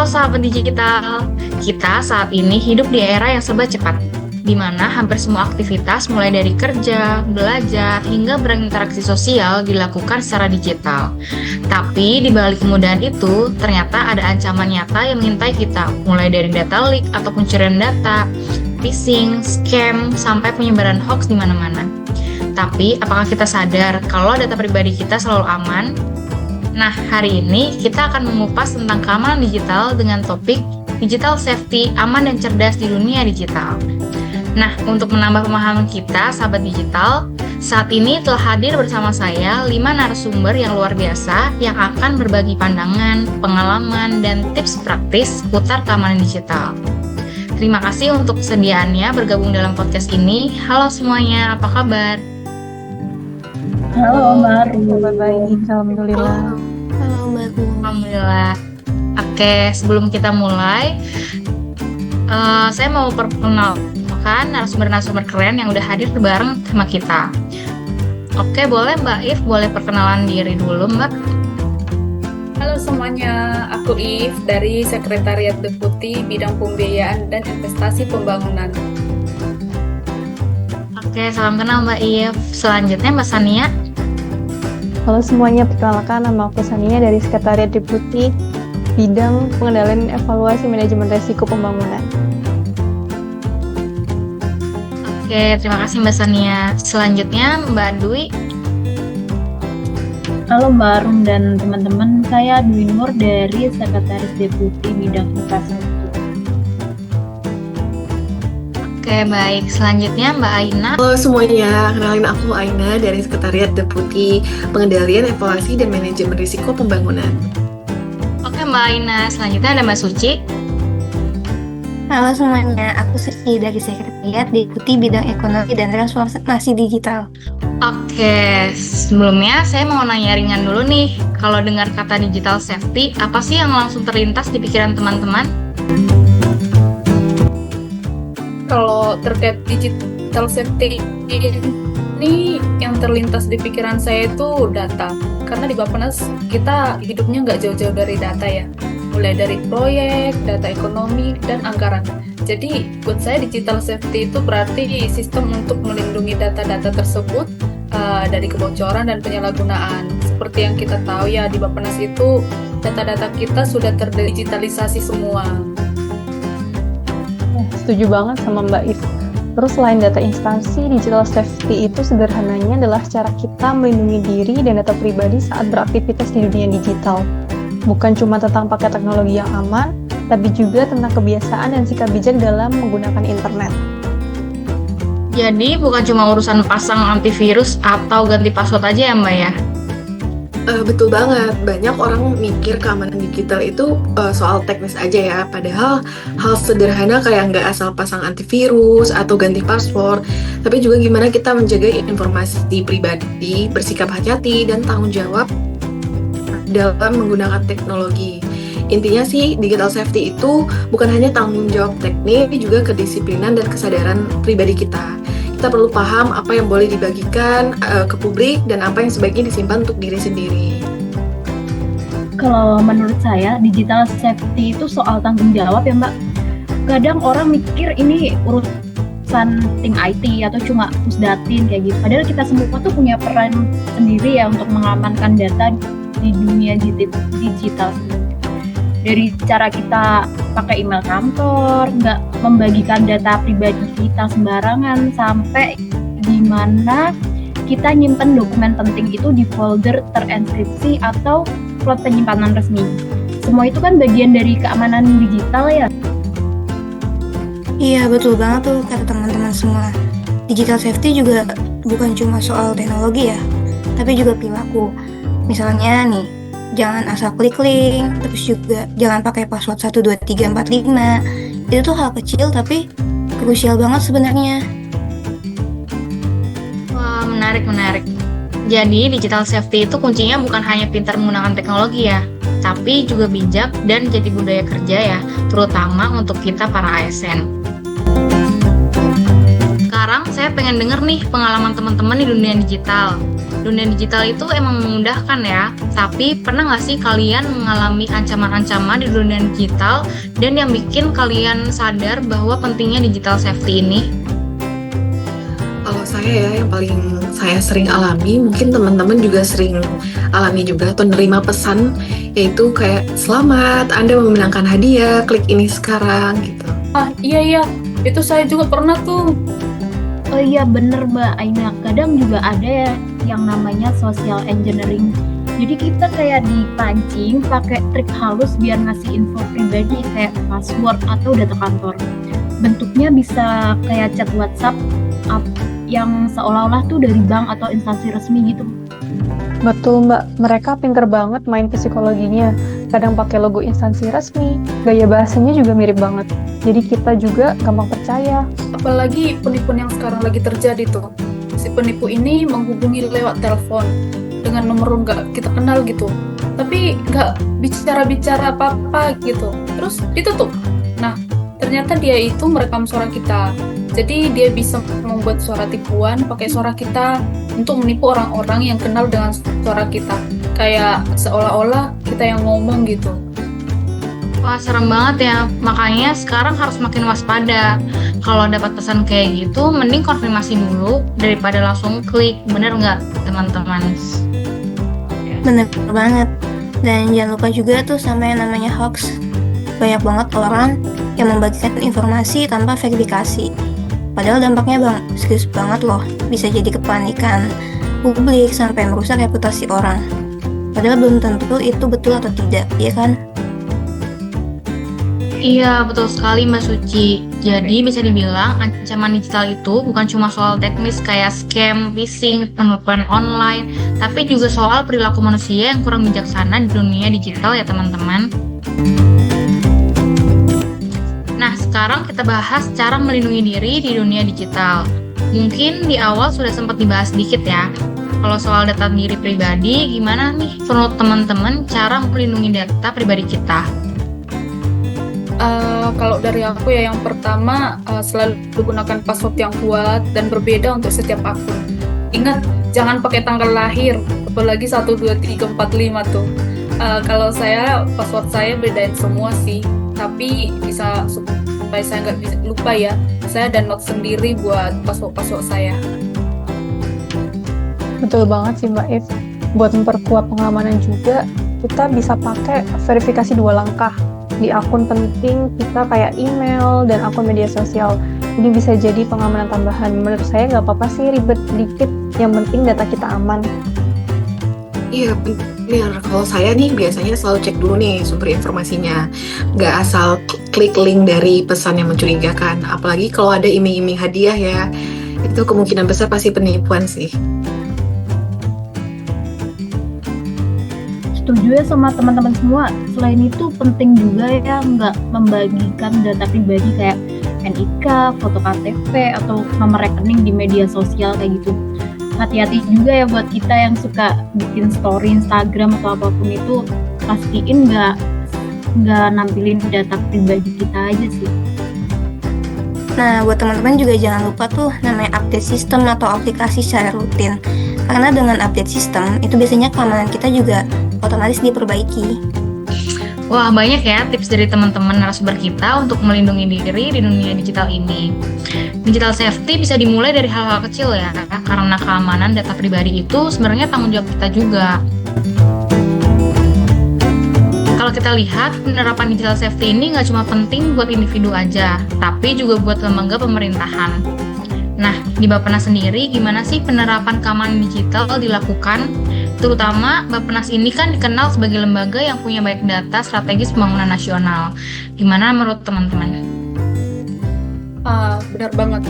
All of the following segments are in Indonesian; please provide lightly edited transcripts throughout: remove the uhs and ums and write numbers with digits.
sahabat digital, kita saat ini hidup di era yang serba cepat, di mana hampir semua aktivitas mulai dari kerja, belajar, hingga berinteraksi sosial dilakukan secara digital. Tapi di balik kemudahan itu, ternyata ada ancaman nyata yang mengintai kita, mulai dari data leak atau pencurian data, phishing, scam, sampai penyebaran hoax di mana-mana. Tapi, apakah kita sadar kalau data pribadi kita selalu aman? Nah, hari ini kita akan mengupas tentang keamanan digital dengan topik Digital Safety Aman dan Cerdas di Dunia Digital. Nah, untuk menambah pemahaman kita, sahabat digital, saat ini telah hadir bersama saya 5 narasumber yang luar biasa yang akan berbagi pandangan, pengalaman, dan tips praktis seputar keamanan digital. Terima kasih untuk kesediaannya bergabung dalam podcast ini. Halo semuanya, apa kabar? Halo Mbak Kabar baik, alhamdulillah. Halo Mbak Gu. Alhamdulillah. Oke, sebelum kita mulai, saya mau perkenalkan narasumber-narasumber keren yang udah hadir bareng sama kita. Oke, boleh Mbak If, boleh perkenalan diri dulu Mbak. Halo semuanya, aku If dari Sekretariat Deputi Bidang Pembiayaan dan Investasi Pembangunan. Oke, salam kenal Mbak If. Selanjutnya Mbak Sania. Halo semuanya, perkenalkan nama aku Sania dari Sekretariat Deputi Bidang Pengendalian Evaluasi Manajemen Risiko Pembangunan. Oke, terima kasih Mbak Sania. Selanjutnya Mbak Dwi. Halo Mbak Arum dan teman-teman, saya Dwi Nur dari Sekretaris Deputi Bidang Infrastruktur. Oke, baik. Selanjutnya Mbak Aina. Halo semuanya, kenalin aku Aina dari Sekretariat Deputi Pengendalian Evaluasi dan Manajemen Risiko Pembangunan. Oke Mbak Aina, selanjutnya ada Mbak Suci. Halo semuanya, aku Suci dari Sekretariat Deputi Bidang Ekonomi dan Transformasi Digital. Oke, sebelumnya saya mau nanya ringan dulu nih. Kalau dengar kata digital safety, apa sih yang langsung terlintas di pikiran teman-teman? Kalau terkait digital safety ini yang terlintas di pikiran saya itu data. Karena di Bappenas kita hidupnya nggak jauh-jauh dari data ya. Mulai dari proyek, data ekonomi, dan anggaran. Jadi buat saya digital safety itu berarti sistem untuk melindungi data-data tersebut dari kebocoran dan penyalahgunaan. Seperti yang kita tahu ya, di Bappenas itu data-data kita sudah terdigitalisasi semua. Setuju banget sama Mbak If. Terus selain data instansi, digital safety itu sederhananya adalah cara kita melindungi diri dan data pribadi saat beraktivitas di dunia digital. Bukan cuma tentang pakai teknologi yang aman, tapi juga tentang kebiasaan dan sikap bijak dalam menggunakan internet. Jadi bukan cuma urusan pasang antivirus atau ganti password aja ya Mbak ya? Betul banget, banyak orang mikir keamanan digital itu soal teknis aja ya, padahal hal sederhana kayak nggak asal pasang antivirus atau ganti password, tapi juga gimana kita menjaga informasi pribadi, bersikap hati-hati, dan tanggung jawab dalam menggunakan teknologi. Intinya sih, digital safety itu bukan hanya tanggung jawab teknis, tapi juga kedisiplinan dan kesadaran pribadi kita. Kita perlu paham apa yang boleh dibagikan ke publik dan apa yang sebaiknya disimpan untuk diri sendiri. Kalau menurut saya, digital safety itu soal tanggung jawab ya Mbak. Kadang orang mikir ini urusan tim IT atau cuma pusdatin kayak gitu. Padahal kita semua tuh punya peran sendiri ya untuk mengamankan data di dunia digital. Dari cara kita pakai email kantor, nggak membagikan data pribadi kita sembarangan, sampai gimana kita nyimpen dokumen penting itu di folder terenkripsi atau cloud penyimpanan resmi. Semua itu kan bagian dari keamanan digital ya. Iya, betul banget tuh kata teman-teman semua. Digital safety juga bukan cuma soal teknologi ya, tapi juga perilaku. Misalnya nih, jangan asal klik link, terus juga jangan pakai password 12345. Itu tuh hal kecil tapi krusial banget sebenarnya. Wah, menarik. Jadi digital safety itu kuncinya bukan hanya pintar menggunakan teknologi ya, tapi juga bijak dan jadi budaya kerja ya, terutama untuk kita para ASN. sekarang saya pengen denger nih pengalaman teman-teman di dunia digital. Dunia digital itu emang memudahkan ya, tapi pernah nggak sih kalian mengalami ancaman-ancaman di dunia digital dan yang bikin kalian sadar bahwa pentingnya digital safety ini? Kalau saya ya, yang paling saya sering alami, mungkin teman-teman juga sering alami juga atau nerima pesan, yaitu kayak selamat, Anda memenangkan hadiah, klik ini sekarang gitu. Iya, itu saya juga pernah tuh. Oh iya bener Mbak Aina, kadang juga ada ya yang namanya social engineering. Jadi kita kayak dipancing pakai trik halus biar ngasih info pribadi kayak password atau data kantor. Bentuknya bisa kayak chat WhatsApp yang seolah-olah tuh dari bank atau instansi resmi gitu. Betul Mbak, mereka pinter banget main psikologinya. Kadang pakai logo instansi resmi, gaya bahasanya juga mirip banget. Jadi kita juga gampang percaya. Apalagi penipuan yang sekarang lagi terjadi tuh. Si penipu ini menghubungi lewat telepon dengan nomor nggak kita kenal gitu. Tapi nggak bicara-bicara apa-apa gitu. Terus ditutup. Nah, ternyata dia itu merekam suara kita. Jadi dia bisa membuat suara tipuan pakai suara kita untuk menipu orang-orang yang kenal dengan suara kita. Kayak seolah-olah kita yang ngomong gitu. Wah, serem banget ya. Makanya sekarang harus makin waspada. Kalau dapat pesan kayak gitu, mending konfirmasi dulu daripada langsung klik. Bener nggak, teman-teman? Bener banget. Dan jangan lupa juga tuh sama yang namanya hoax. Banyak banget orang yang membagikan informasi tanpa verifikasi. Padahal dampaknya serius banget loh. Bisa jadi kepanikan publik sampai merusak reputasi orang. Padahal belum tentu itu betul atau tidak, ya kan? Iya, betul sekali Mbak Suci. Jadi bisa dibilang ancaman digital itu bukan cuma soal teknis kayak scam, phishing, penipuan online, tapi juga soal perilaku manusia yang kurang bijaksana di dunia digital ya teman-teman. Nah, sekarang kita bahas cara melindungi diri di dunia digital. Mungkin di awal sudah sempat dibahas sedikit ya. Kalau soal data diri pribadi, gimana nih menurut teman-teman cara melindungi data pribadi kita? Kalau dari aku ya, yang pertama selalu gunakan password yang kuat dan berbeda untuk setiap akun. Ingat, jangan pakai tanggal lahir, apalagi 1, 2, 3, 4, 5 tuh. Kalau saya, password saya bedain semua sih, tapi bisa supaya saya nggak bisa lupa ya, saya download sendiri buat password saya. Betul banget sih Mbak If. Buat memperkuat pengamanan juga, kita bisa pakai verifikasi 2 langkah. Di akun penting kita kayak email dan akun media sosial. Ini bisa jadi pengamanan tambahan. Menurut saya nggak apa-apa sih ribet dikit, yang penting data kita aman. Iya benar, kalau saya nih biasanya selalu cek dulu nih sumber informasinya. Nggak asal klik link dari pesan yang mencurigakan. Apalagi kalau ada iming-iming hadiah ya, itu kemungkinan besar pasti penipuan sih. Setuju ya sama teman-teman semua. Selain itu penting juga ya nggak membagikan data pribadi kayak NIK, foto KTP, atau nomor rekening di media sosial kayak gitu. Hati-hati juga ya buat kita yang suka bikin story Instagram atau apapun itu, pastiin nggak nampilin data pribadi kita aja sih. Nah, buat teman-teman juga jangan lupa tuh namanya update sistem atau aplikasi secara rutin. Karena dengan update sistem, itu biasanya keamanan kita juga otomatis diperbaiki. Wah, banyak ya tips dari teman-teman narasumber kita untuk melindungi diri di dunia digital ini. Digital safety bisa dimulai dari hal-hal kecil ya, karena keamanan data pribadi itu sebenarnya tanggung jawab kita juga. Kalau kita lihat, penerapan digital safety ini nggak cuma penting buat individu aja, tapi juga buat lembaga pemerintahan. Nah, di Bappenas sendiri, gimana sih penerapan keamanan digital dilakukan? Terutama, Bappenas ini kan dikenal sebagai lembaga yang punya banyak data strategis pembangunan nasional. Gimana menurut teman-teman? Benar banget.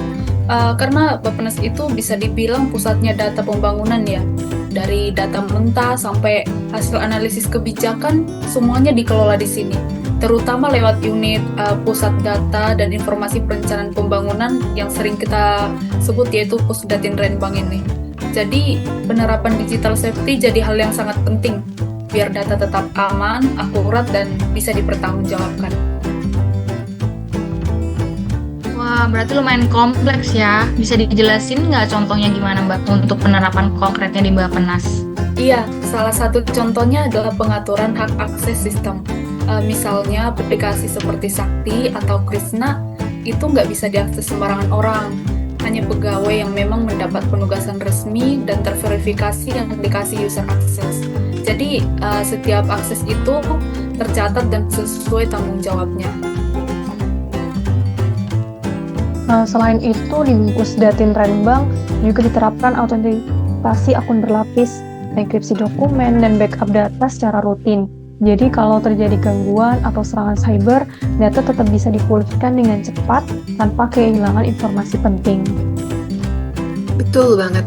Karena Bappenas itu bisa dibilang pusatnya data pembangunan ya. Dari data mentah sampai hasil analisis kebijakan, semuanya dikelola di sini. Terutama lewat unit pusat data dan informasi perencanaan pembangunan yang sering kita sebut yaitu Pusdatin Renbang ini. Jadi penerapan digital safety jadi hal yang sangat penting biar data tetap aman, akurat, dan bisa dipertanggungjawabkan. Wah, Wah, berarti lumayan kompleks ya. Bisa dijelasin nggak contohnya gimana Mbak untuk penerapan konkretnya di Bappenas? Iya, salah satu contohnya adalah pengaturan hak akses sistem. Misalnya aplikasi seperti Sakti atau Krisna itu nggak bisa diakses sembarangan orang. Hanya pegawai yang memang mendapat penugasan resmi dan terverifikasi yang dikasih user akses. Jadi setiap akses itu tercatat dan sesuai tanggung jawabnya. Selain itu, di Pusdatin Rembang juga diterapkan autentikasi akun berlapis, enkripsi dokumen, dan backup data secara rutin. Jadi kalau terjadi gangguan atau serangan cyber, data tetap bisa dipulihkan dengan cepat tanpa kehilangan informasi penting. Betul banget.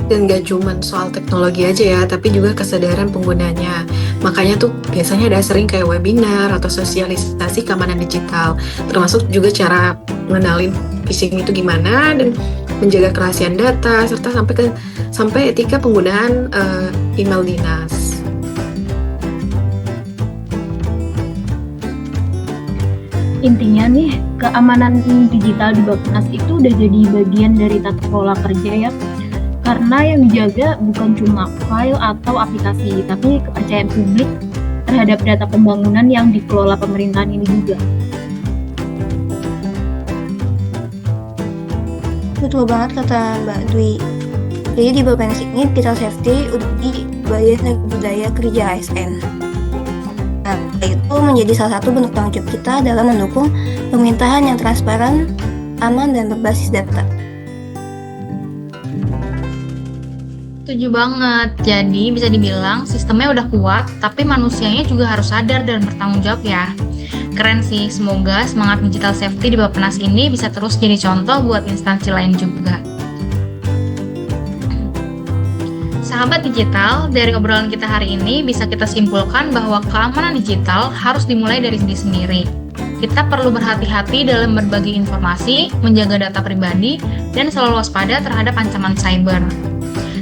Dan gak cuma soal teknologi aja ya, tapi juga kesadaran penggunanya. Makanya tuh biasanya ada sering kayak webinar atau sosialisasi keamanan digital, termasuk juga cara mengenalin phishing itu gimana dan menjaga kerahasiaan data serta sampai etika penggunaan email dinas. Intinya nih, keamanan digital di Bappenas itu udah jadi bagian dari tata kelola kerja ya. Karena yang dijaga bukan cuma file atau aplikasi, tapi kepercayaan publik terhadap data pembangunan yang dikelola pemerintahan ini juga. Betul banget kata Mbak Dwi. Jadi di Bappenas ini digital safety udah di bagian dari budaya kerja ASN. Nah, itu menjadi salah satu bentuk tanggung jawab kita dalam mendukung pemerintahan yang transparan, aman, dan berbasis data. Setuju banget. Jadi bisa dibilang sistemnya udah kuat, tapi manusianya juga harus sadar dan bertanggung jawab ya. Keren sih, semoga semangat digital safety di Bappenas ini bisa terus jadi contoh buat instansi lain juga. Sahabat digital, dari obrolan kita hari ini bisa kita simpulkan bahwa keamanan digital harus dimulai dari diri sendiri. Kita perlu berhati-hati dalam berbagi informasi, menjaga data pribadi, dan selalu waspada terhadap ancaman cyber.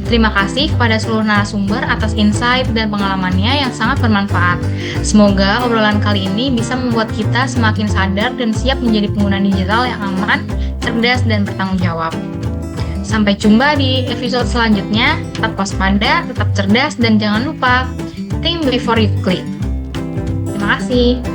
Terima kasih kepada seluruh narasumber atas insight dan pengalamannya yang sangat bermanfaat. Semoga obrolan kali ini bisa membuat kita semakin sadar dan siap menjadi pengguna digital yang aman, cerdas, dan bertanggung jawab. Sampai jumpa di episode selanjutnya. Tetap waspada, tetap cerdas, dan jangan lupa think before you click. Terima kasih.